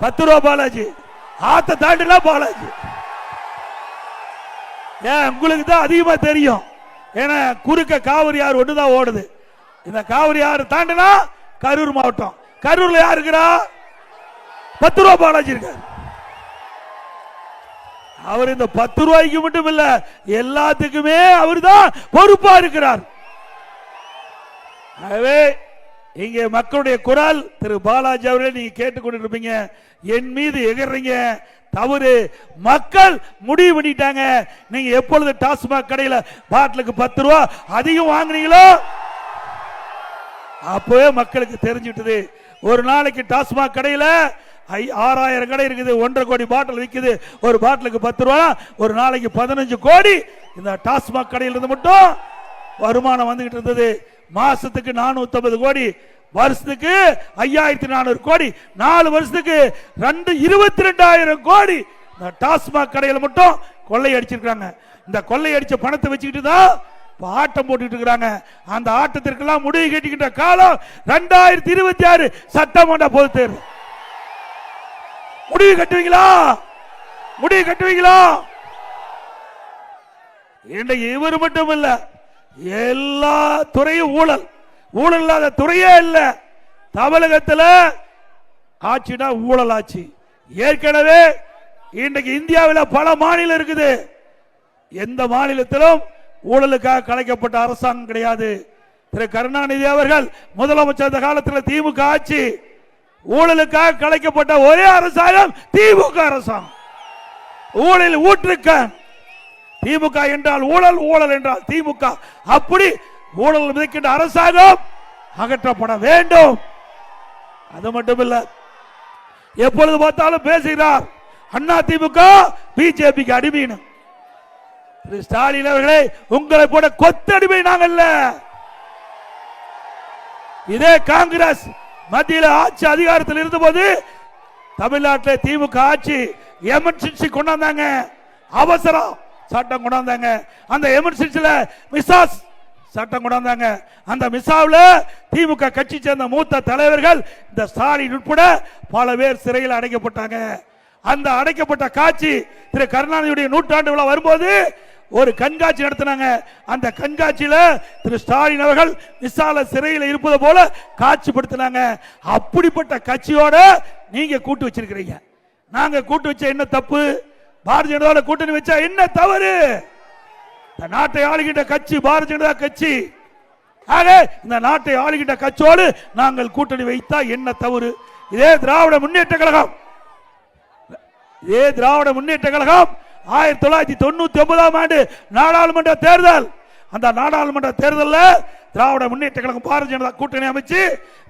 10 ரூபா பாலாஜி, ஆத்த தாண்டினா பாலாஜி. ஏன் உங்களுக்கு தான் அதிகமா தெரியும். ஏன்னா குறுக்க காவிரி ஆறு ஒண்ணுதான் ஓடுது. இந்த காவிரி ஆறு தாண்டினா கரூர் மாவட்டம். கரூர்ல யார் இருக்கிறா? 10 ரூபா பாலாஜி இருக்காரு. அவர் இந்த 10 ரூபாய்க்கு மட்டும் இல்ல, எல்லாத்துக்குமே அவர் தான் பொறுப்பா இருக்கிறார். ஆகவே இங்கே மக்களுடைய குரல் திரு பாலாஜி அவர்களே நீங்க கேட்டுக்கொண்டிருப்பீங்க. என் மீது எகிறீங்க, தவறு. மக்கள் முடிவு பண்ணிட்டாங்க. நீங்க எப்பொழுது டாஸ்மாக் கடையில் பாட்டிலுக்கு 10 ரூபா அதிகம் வாங்குறீங்களோ அப்பவே மக்களுக்கு தெரிஞ்சுட்டது. ஒரு நாளைக்கு டாஸ்மாக் கடையில் 6000 கடை இருக்குது, 1.5 கோடி பாட்டில் விற்குது. ஒரு பாட்டிலுக்கு 10 ரூபா, ஒரு நாளைக்கு 15 கோடி இந்த டாஸ்மாக் கடையில் இருந்து மட்டும் வருமானம் வந்துகிட்டு இருந்தது. மாசத்துக்கு 450 கோடி, வருஷத்துக்கு 5400 கோடி, 4 வருஷத்துக்கு 22,000 கோடி இந்த டாஸ்மாக் கடையில் மட்டும் கொள்ளை அடிச்சிருக்காங்க. இந்த கொள்ளை அடிச்ச பணத்தை வச்சுக்கிட்டு தான் ஆட்டம் போட்டுட்டு இருக்காங்க. அந்த ஆட்டத்திற்கெல்லாம் முடிவு கட்டிக்கிட்ட காலம் 2026 சட்டமன்ற பொதுத் தேர்தல். முடிவு கட்டுவீங்களா? முடிவு கட்டுவீங்களா? இன்றைக்கு இவர் மட்டும் இல்ல, எல்லா துறையும் ஊழல். ஊழல் இல்லாத துறையே இல்ல. தமிழகத்தில் ஆட்சினா ஊழல் ஆட்சி. ஏற்கனவே இன்றைக்கு இந்தியாவில் பல மாநிலம் இருக்குது. எந்த மாநிலத்திலும் ஊழலுக்காக கலைக்கப்பட்ட அரசாங்கம் கிடையாது. திரு கருணாநிதி அவர்கள் முதலமைச்சர் காலத்தில் திமுக ஆட்சி, ஊழலுக்காக கலைக்கப்பட்ட ஒரே அரசாங்கம் திமுக அரசாங்கம். ஊழல் ஊற்றுக்க திமுக என்றால் ஊழல், ஊழல் என்றால் திமுக. அப்படி ஊழல் விதைக்கின்ற அரசாங்கம் அகற்றப்பட வேண்டும். அது மட்டுமில்ல, எப்பொழுது பார்த்தாலும் பேசுகிறார் அண்ணா திமுக பிஜேபிக்கு அடிமைன்னு. திரு ஸ்டாலின் அவர்களே, உங்களை போட கொத்தடிமை நாங்கள். இதே காங்கிரஸ் மத்தியில் ஆட்சி அதிகாரத்தில் இருந்தபோது தமிழ்நாட்டில் திமுக ஆட்சி எமர்ஜென்சி கொண்டாந்தாங்க, அவசரம் சட்டம் கொண்டாந்தாங்க. அந்த எமர்ஜென்சில மிசாஸ் சட்டம் கொண்டாந்தாங்க. அந்த மிசாவில் திமுக கட்சி சேர்ந்த மூத்த தலைவர்கள் இந்த ஸ்டாலின் உட்பட பல பேர் சிறையில் அடைக்கப்பட்டாங்க. அந்த அடைக்கப்பட்ட காட்சி திரு கருணாநிதியுடைய நூற்றாண்டு விழா வரும்போது ஒரு கண்காட்சி நடத்தினாங்க. அந்த கண்காட்சியில திரு ஸ்டாலின் அவர்கள் மிசால சிறையில் இருப்பது போல காட்சிப்படுத்தினாங்க. அப்படிப்பட்ட கட்சியோட நீங்க கூட்டு வச்சிருக்கிறீங்க. நாங்க கூட்டு வச்ச என்ன தப்பு? பாரதிய ஜனதா கூட்டணி வச்சா என்ன தவறு? நாட்டை ஆளுகின்ற கட்சி பாரதிய ஜனதா கட்சி. ஆக இந்த நாட்டை ஆளுகின்ற கட்சியோடு நாங்கள் கூட்டணி வைத்தா என்ன தவறு? இதே திராவிட முன்னேற்ற கழகம் 1999ஆம் ஆண்டு நாடாளுமன்ற தேர்தல், அந்த நாடாளுமன்ற தேர்தலில் திராவிட முன்னேற்ற கழகம் பாரதிய ஜனதா கூட்டணி அமைச்சு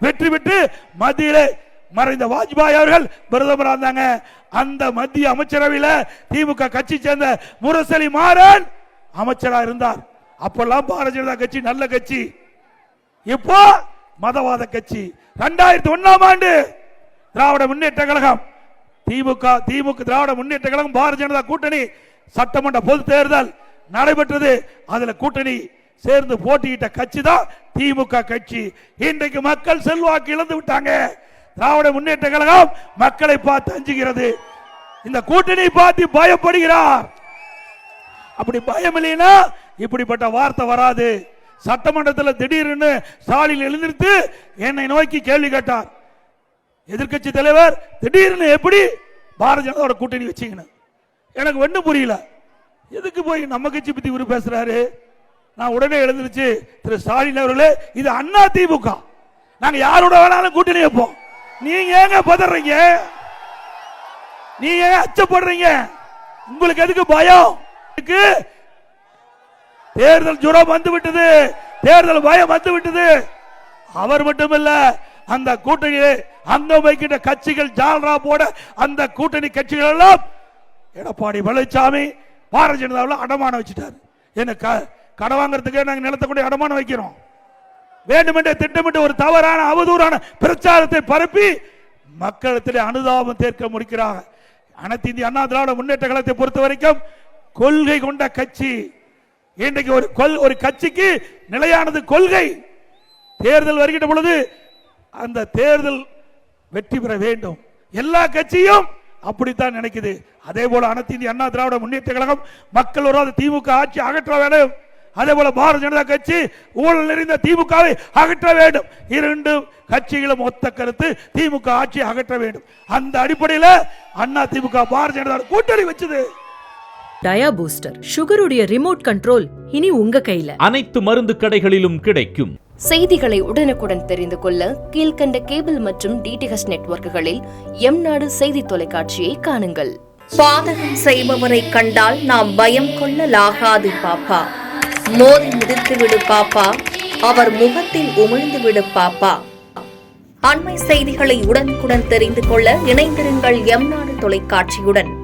வெற்றி பெற்று மத்தியிலே மறைந்த வாஜ்பாய் அவர்கள் பிரதமராக இருந்தாங்க. அந்த மத்திய அமைச்சரவையில் திமுக கட்சி சேர்ந்த முரசொலி மாறன் அமைச்சராக இருந்தார். அப்பெல்லாம் பாரதிய ஜனதா கட்சி நல்ல கட்சி, இப்போ மதவாத கட்சி. 2001ஆம் ஆண்டு திராவிட முன்னேற்ற கழகம் திமுக திராவிட முன்னேற்ற கழகம் பாரதிய ஜனதா கூட்டணி சட்டமன்ற பொது தேர்தல் நடைபெற்றது. அதுல கூட்டணி சேர்ந்து போட்டியிட்ட கட்சி தான் திமுக கட்சி. இன்றைக்கு மக்கள் செல்வாக்கு இழந்து விட்டாங்க. திராவிட முன்னேற்ற கழகம் மக்களை பார்த்து அஞ்சுகிறது. இந்த கூட்டணி பார்த்து பயப்படுகிறார். அப்படி பயம் இல்லைன்னா இப்படிப்பட்ட வார்த்தை வராது. சட்டமன்றத்தில் திடீர்னு ஸ்டாலின் எழுந்திருத்து என்னை நோக்கி கேள்வி கேட்டார். எதிர்கட்சி தலைவர் திடீர்னு எப்படி பாரதிய ஜனதாவோட கூட்டணி வச்சீங்கன்னு எனக்கு ஒன்றும் புரியல. எதுக்கு போய் நம்ம கட்சி பத்தி இவரு பேசுறாரு? நான் உடனே எழுந்திருச்சு, திரு ஸ்டாலின் அவர்களே, இது அண்ணா திமுக, நாங்க யாரோட வேணாலும் கூட்டணி வைப்போம். நீங்க ஏங்க பதறீங்க? நீங்க ஏங்க அச்சப்படுறீங்க? உங்களுக்கு எதுக்கு பயம்? தேர்தல் ஜுரம் வந்து விட்டது, தேர்தல் பயம் வந்து விட்டது. அவர் மட்டுமல்ல, அந்த கூட்டணியிலே அங்கம் வைக்கின்ற கட்சிகள் ஜால்ரா போட அந்த கூட்டணி கட்சிகள் எல்லாம் எடப்பாடி பழனிசாமி பாரதிய ஜனதாவில் அடமானம் வச்சுட்டார். என்ன கடன் வாங்குறதுக்கு நாங்கள் நிலத்தை கொண்டு அடமானம் வைக்கிறோம். வேண்டுமென்றே திட்டமிட்டு ஒரு தவறான அவதூறான பிரச்சாரத்தை பரப்பி மக்களிடத்திலே அனுதாபம் தேர்க்க முடிக்கிறாங்க. அனைத்து இந்திய அண்ணா திராவிட முன்னேற்ற கழகத்தை பொறுத்த வரைக்கும் கொள்கை கொண்ட கட்சி. இன்றைக்கு ஒரு கட்சிக்கு நிலையானது கொள்கை. தேர்தல் வருகின்ற பொழுது அந்த தேர்தல் வெற்றி பெற வேண்டும். எல்லா கட்சியும் அப்படித்தான் நினைக்குது. அதே போல அனைத்து இந்திய அண்ணா திராவிட முன்னேற்ற கழகம் மக்கள் விரோத திமுக ஆட்சி அகற்ற வேண்டும். அதே போல பாரதிய ஜனதா கட்சி ஊழல் நிறைந்த திமுகவை அகற்ற வேண்டும். இரண்டு கட்சிகளும் ஒத்த கருத்து, திமுக ஆட்சி அகற்ற வேண்டும். அந்த அடிப்படையில் அண்ணா திமுக பாரதிய ஜனதா கூட்டணி வச்சது. டயா பூஸ்டர் சுகருடைய ரிமோட் கண்ட்ரோல் இனி உங்க கையில. அனைத்து மருந்து கடைகளிலும் கிடைக்கும். செய்திகளை உடனுக்குடன் தெரிந்து கொள்ள கீழ்கண்ட கேபிள் மற்றும் டிடிஎச் நெட்வொர்க்குகளில் எம்-நாடு செய்தி தொலைக்காட்சியை காணுங்கள். பாதகம் செய்பவரை கண்டால் நாம் பயம் கொள்ளலாகாது பாப்பா. மோதி மிதித்து விடு பாப்பா, அவர் முகத்தில் உமிழ்ந்து விடு பாப்பா. அண்மை செய்திகளை உடனுக்குடன் தெரிந்து கொள்ள இணைந்திருங்கள் எம்-நாடு தொலைக்காட்சியுடன்.